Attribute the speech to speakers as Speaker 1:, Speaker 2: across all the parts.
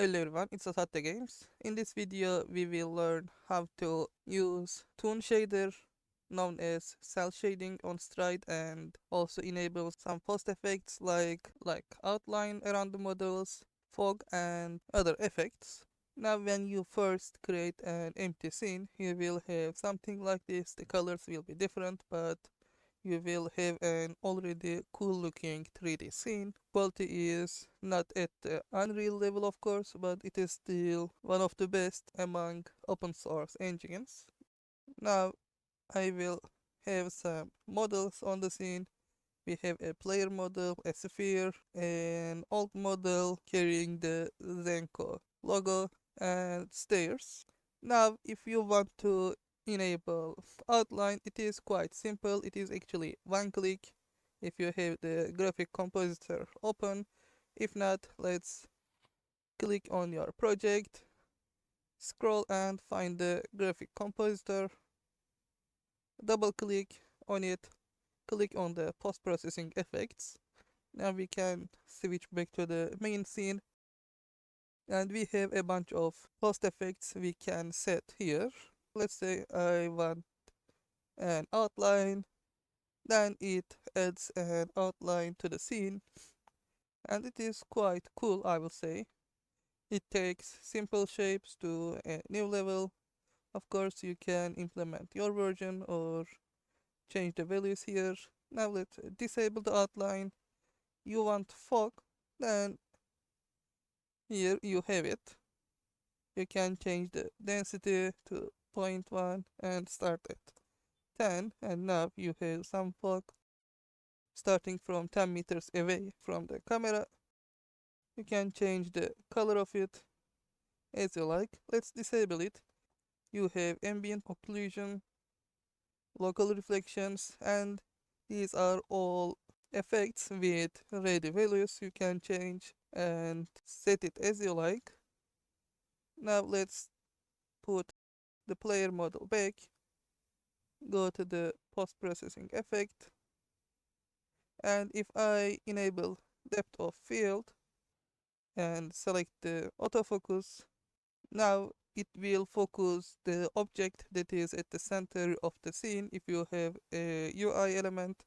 Speaker 1: Hello everyone, it's Asatte Games. In this video, we will learn how to use Toon shader, known as cell shading on Stride, and also enable some post effects like outline around the models, fog, and other effects. Now, when you first create an empty scene, you will have something like this. The colors will be different, but you will have an already cool looking 3D scene. Quality is not at the Unreal level, of course, but it is still one of the best among open source engines. Now I will have some models on the scene. We have a player model, a sphere, an old model carrying the Zenko logo, and stairs. Now, if you want to enable outline, it is quite simple. It is actually one click if you have the graphic compositor open. If not, let's click on your project, scroll and find the graphic compositor, double click on it, click on the post-processing effects. Now we can switch back to the main scene, and we have a bunch of post effects we can set here. Let's say I want an outline, then it adds an outline to the scene, and it is quite cool, I will say. It takes simple shapes to a new level. Of course, you can implement your version or change the values here. Now let's disable the outline. You want fog, then here you have it. You can change the density to zero point 0.1 and start at 10, and now you have some fog starting from 10 meters away from the camera. You can change the color of it as you like. Let's disable it. You have ambient occlusion, local reflections, and these are all effects with ready values you can change and set it as you like. Now let's put the player model back, go to the post-processing effect, and if I enable depth of field and select the autofocus, now it will focus the object that is at the center of the scene. If you have a UI element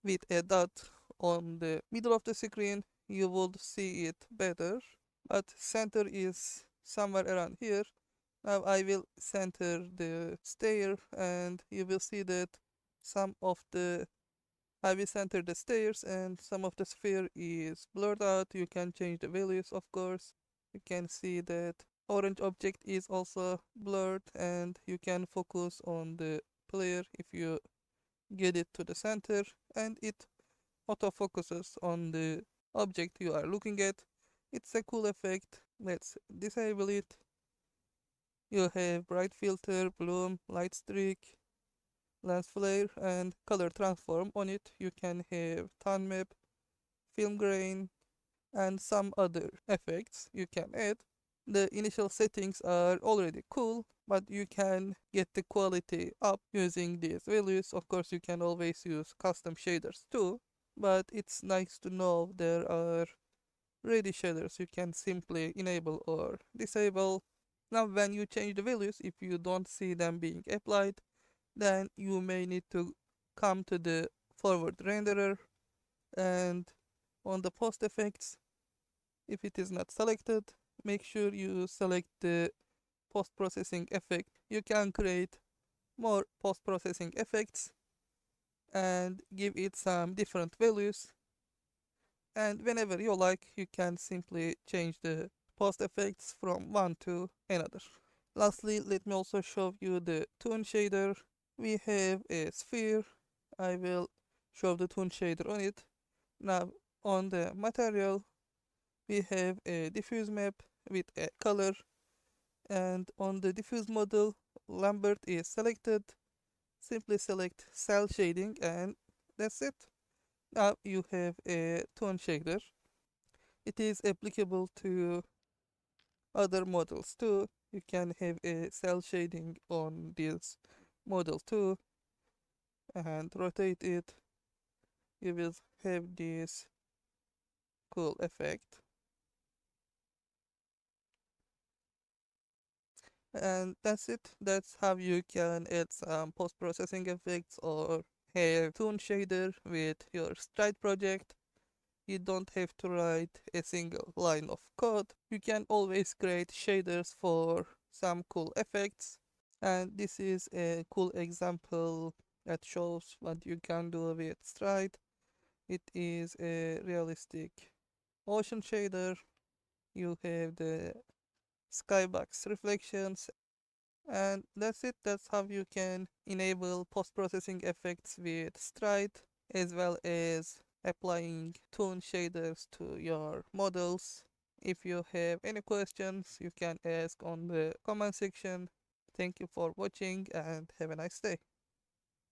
Speaker 1: with a dot on the middle of the screen, you would see it better, but center is somewhere around here. Now I will center the stair, and you will see that some of the I will center the stairs and some of the sphere is blurred out. You can change the values, of course. You can see that orange object is also blurred, and you can focus on the player if you get it to the center, and it autofocuses on the object you are looking at. It's a cool effect. Let's disable it. You have bright filter, bloom, light streak, lens flare, and color transform. On it you can have tone map, film grain, and some other effects you can add. The initial settings are already cool, but you can get the quality up using these values. Of course, you can always use custom shaders too, but it's nice to know there are ready shaders you can simply enable or disable. Now, when you change the values, if you don't see them being applied, then you may need to come to the forward renderer, and on the post effects, if it is not selected, make sure you select the post processing effect. You can create more post processing effects and give it some different values, and whenever you like you can simply change the post effects from one to another. Lastly, let me also show you the Toon shader. We have a sphere. I will show the Toon shader on it. Now on the material we have a diffuse map with a color, and on the diffuse model Lambert is selected. Simply select cell shading and that's it. Now you have a Toon shader. It is applicable to other models too. You can have a cell shading on this model too and rotate it. You will have this cool effect. And that's it. That's how you can add some post-processing effects or have Toon shader with your Stride project. You don't have to write a single line of code. You can always create shaders for some cool effects. And this is a cool example that shows what you can do with Stride. It is a realistic ocean shader. You have the skybox reflections, and that's it. That's how you can enable post-processing effects with Stride, as well as applying Toon shaders to your models. If you have any questions, you can ask on the comment section. Thank you for watching and have a nice day.